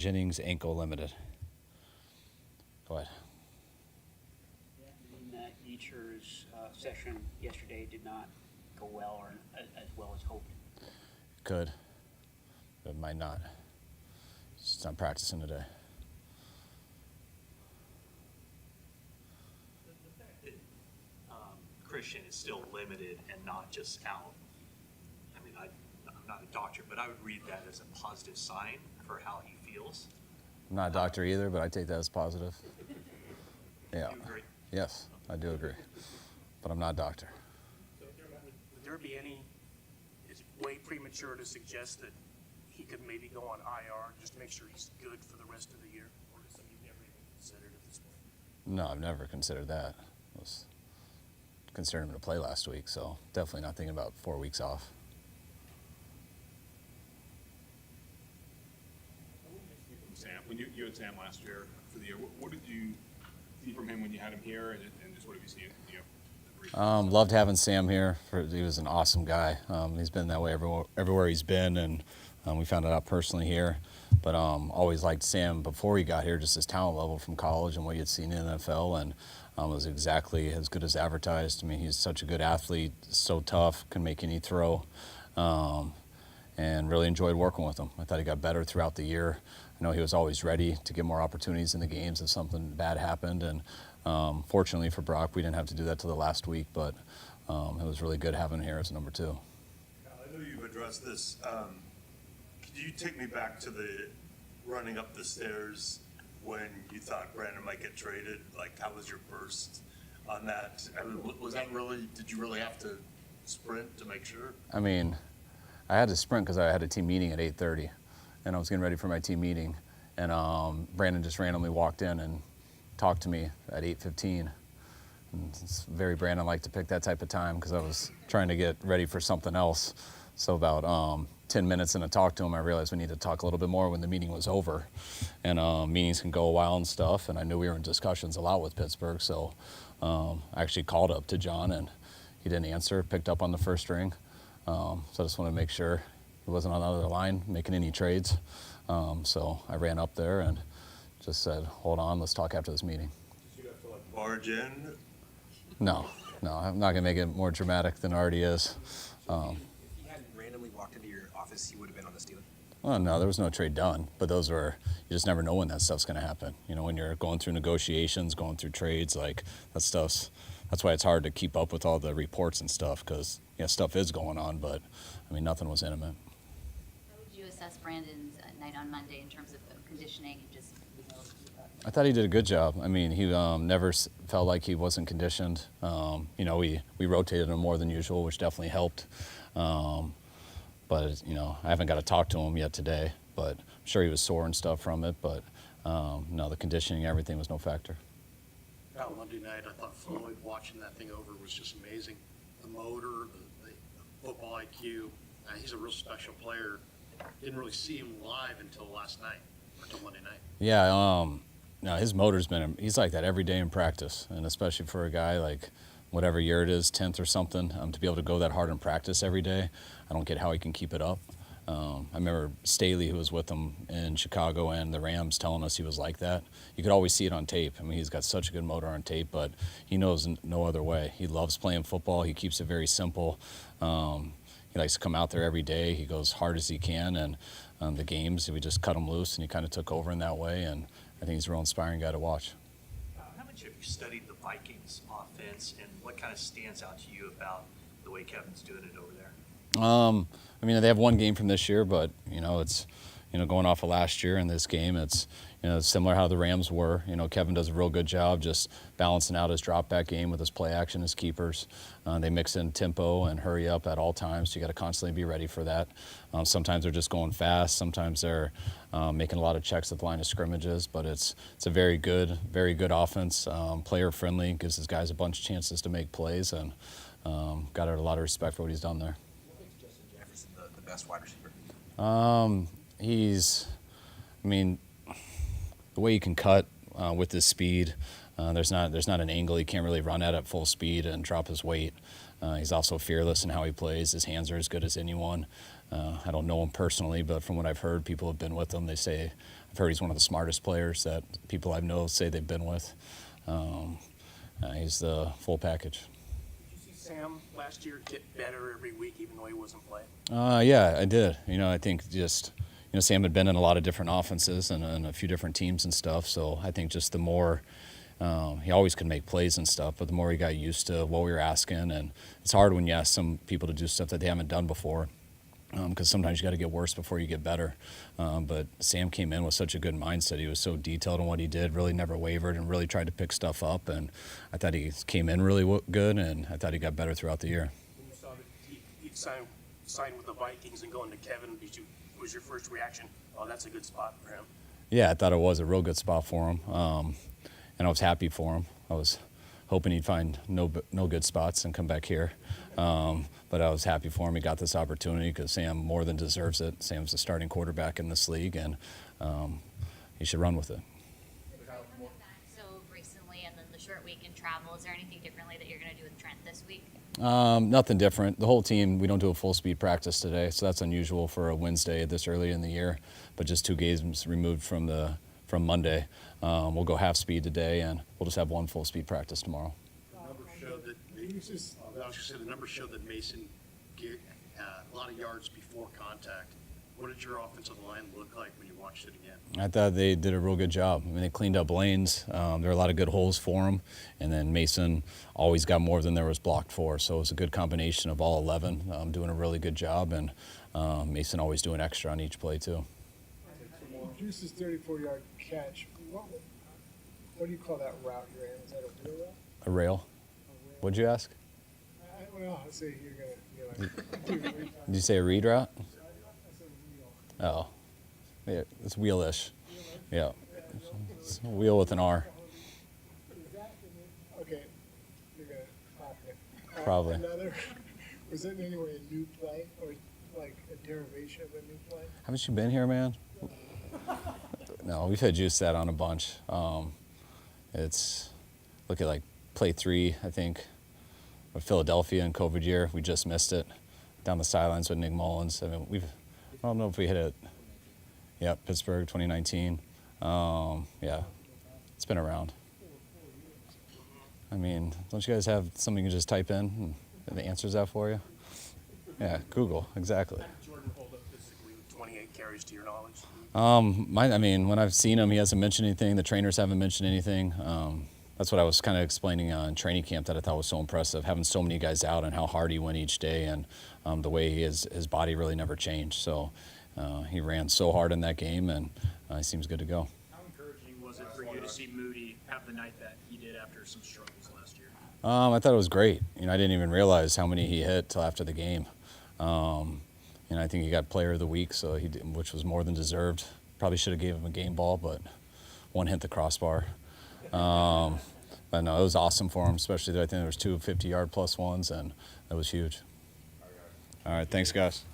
Jennings ankle limited. Go ahead. In Eacher's session yesterday did not go well or as well as hoped. Could. But might not. Just not practicing today. The fact that Christian is still limited and not just out, I mean, I'm not a doctor, but I would read that as a positive sign for how he feels. I'm not a doctor either, but I take that as positive. Yeah. Do you agree? Yes, I do agree. But I'm not a doctor. Would there be any, is it way premature to suggest that he could maybe go on IR, just to make sure he's good for the rest of the year? Or is something you've never even considered at this point? No, I've never considered that. I was considering him to play last week, so definitely not thinking about 4 weeks off. Sam, when you had Sam last year for the year, what did you see from him when you had him here, and just what have you seen? Loved having Sam here. He was an awesome guy. He's been that way everywhere he's been, and we found it out personally here. But always liked Sam before he got here, just his talent level from college and what you had seen in the NFL, and was exactly as good as advertised. I mean, he's such a good athlete, so tough, can make any throw, and really enjoyed working with him. I thought he got better throughout the year. I know he was always ready to get more opportunities in the games if something bad happened, and fortunately for Brock, we didn't have to do that till the last week, but it was really good having him here as number 2. I know you've addressed this. Could you take me back to the running up the stairs when you thought Brandon might get traded? Like, how was your burst on that? I mean, was that really, did you really have to sprint to make sure? I mean, I had to sprint because I had a team meeting at 8:30, and I was getting ready for my team meeting, and Brandon just randomly walked in and talked to me at 8:15. And it's very Brandon-like to pick that type of time because I was trying to get ready for something else. So about 10 minutes into talk to him, I realized we needed to talk a little bit more when the meeting was over. And meetings can go a while and stuff, and I knew we were in discussions a lot with Pittsburgh, so I actually called up to John, and he didn't answer, picked up on the first ring. So I just wanted to make sure he wasn't on the other line making any trades. So I ran up there and just said, hold on, let's talk after this meeting. Did you have to like barge in? No, I'm not going to make it more dramatic than it already is. If he hadn't randomly walked into your office, he would have been on the Steelers? Well, no, there was no trade done, but those were, you just never know when that stuff's going to happen. You know, when you're going through negotiations, going through trades, like that's why it's hard to keep up with all the reports and stuff because, yeah, stuff is going on, but, I mean, nothing was intimate. How would you assess Brandon's night on Monday in terms of conditioning and just, I thought he did a good job. I mean, he never felt like he wasn't conditioned. You know, we rotated him more than usual, which definitely helped. But, you know, I haven't got to talk to him yet today, but I'm sure he was sore and stuff from it. But, no, the conditioning, everything was no factor. Out Monday night, I thought Floyd watching that thing over was just amazing. The motor, the football IQ. He's a real special player. Didn't really see him live until last night, or until Monday night. Yeah, no, his motor's he's like that every day in practice, and especially for a guy like whatever year it is, 10th or something, to be able to go that hard in practice every day, I don't get how he can keep it up. I remember Staley, who was with him in Chicago and the Rams, telling us he was like that. You could always see it on tape. I mean, he's got such a good motor on tape, but he knows no other way. He loves playing football. He keeps it very simple. He likes to come out there every day. He goes hard as he can, and the games, we just cut him loose, and he kind of took over in that way, and I think he's a real inspiring guy to watch. How much have you studied the Vikings offense, and what kind of stands out to you about the way Kevin's doing it over there? I mean, they have one game from this year, but, you know, it's, you know, going off of last year in this game, it's, you know, similar how the Rams were. You know, Kevin does a real good job just balancing out his drop back game with his play action, his keepers. They mix in tempo and hurry up at all times, so you got to constantly be ready for that. Sometimes they're just going fast. Sometimes they're making a lot of checks at the line of scrimmages, but it's a very good offense, player friendly, gives his guys a bunch of chances to make plays, and got a lot of respect for what he's done there. What makes Justin Jefferson the best wide receiver? I mean, the way he can cut with his speed, There's not an angle he can't really run at full speed and drop his weight. He's also fearless in how he plays. His hands are as good as anyone. I don't know him personally, but from what I've heard, people have been with him. I've heard he's one of the smartest players that people I know say they've been with. He's the full package. Did you see Sam last year get better every week, even though he wasn't playing? Yeah, I did. I think just, Sam had been in a lot of different offenses and a few different teams and stuff. So I think just the more, he always could make plays and stuff, but the more he got used to what we were asking, and it's hard when you ask some people to do stuff that they haven't done before. Because sometimes you got to get worse before you get better. But Sam came in with such a good mindset. He was so detailed in what he did, really never wavered, and really tried to pick stuff up. And I thought he came in really good, and I thought he got better throughout the year. When you saw that he'd sign with the Vikings and going to Kevin, was your first reaction, oh, that's a good spot for him? Yeah, I thought it was a real good spot for him, and I was happy for him. I was hoping he'd find no good spots and come back here. But I was happy for him. He got this opportunity because Sam more than deserves it. Sam's the starting quarterback in this league, and he should run with it. So recently, and then the short week in travel, is there anything differently that you're going to do with Trent this week? Nothing different. The whole team, we don't do a full speed practice today, so that's unusual for a Wednesday this early in the year. But just 2 games removed from Monday. We'll go half speed today, and we'll just have 1 full speed practice tomorrow. The numbers showed that Mason get a lot of yards before contact. What did your offensive line look like when you watched it again? I thought they did a real good job. They cleaned up lanes. There were a lot of good holes for him, and then Mason always got more than there was blocked for. So it was a good combination of all 11 doing a really good job, and Mason always doing extra on each play too. Juice's 34-yard catch. What do you call that route you're in? Is that a wheel route? A rail? What'd you ask? Well, I say you're gonna. Did you say a read route? I said wheel. Oh, yeah, it's wheelish. Yeah, it's a wheel with an R. Is that okay? You're gonna clap it. Probably. Was it in any way a new play or like a derivation of a new play? Haven't you been here, man? No, we've had Juice that on a bunch. It's look at like play 3, I think, with Philadelphia in COVID year. We just missed it down the sidelines with Nick Mullins. I mean, I don't know if we hit it. Yeah, Pittsburgh 2019. Yeah, it's been around. I mean, don't you guys have something you can just type in and the answers out for you? Yeah, Google, exactly. Jordan hold up physically with 28 carries to your knowledge? When I've seen him, he hasn't mentioned anything. The trainers haven't mentioned anything. That's what I was kind of explaining in training camp that I thought was so impressive, having so many guys out and how hard he went each day, and the way his body really never changed. So he ran so hard in that game, and he seems good to go. How encouraging was it for you to see Moody have the night that he did after some struggles last year? I thought it was great. I didn't even realize how many he hit till after the game. I think he got Player of the Week, so which was more than deserved. Probably should have gave him a game ball, but one hit the crossbar. But no, it was awesome for him, especially I think there was 2 50-yard plus ones, and that was huge. All right, thanks, guys.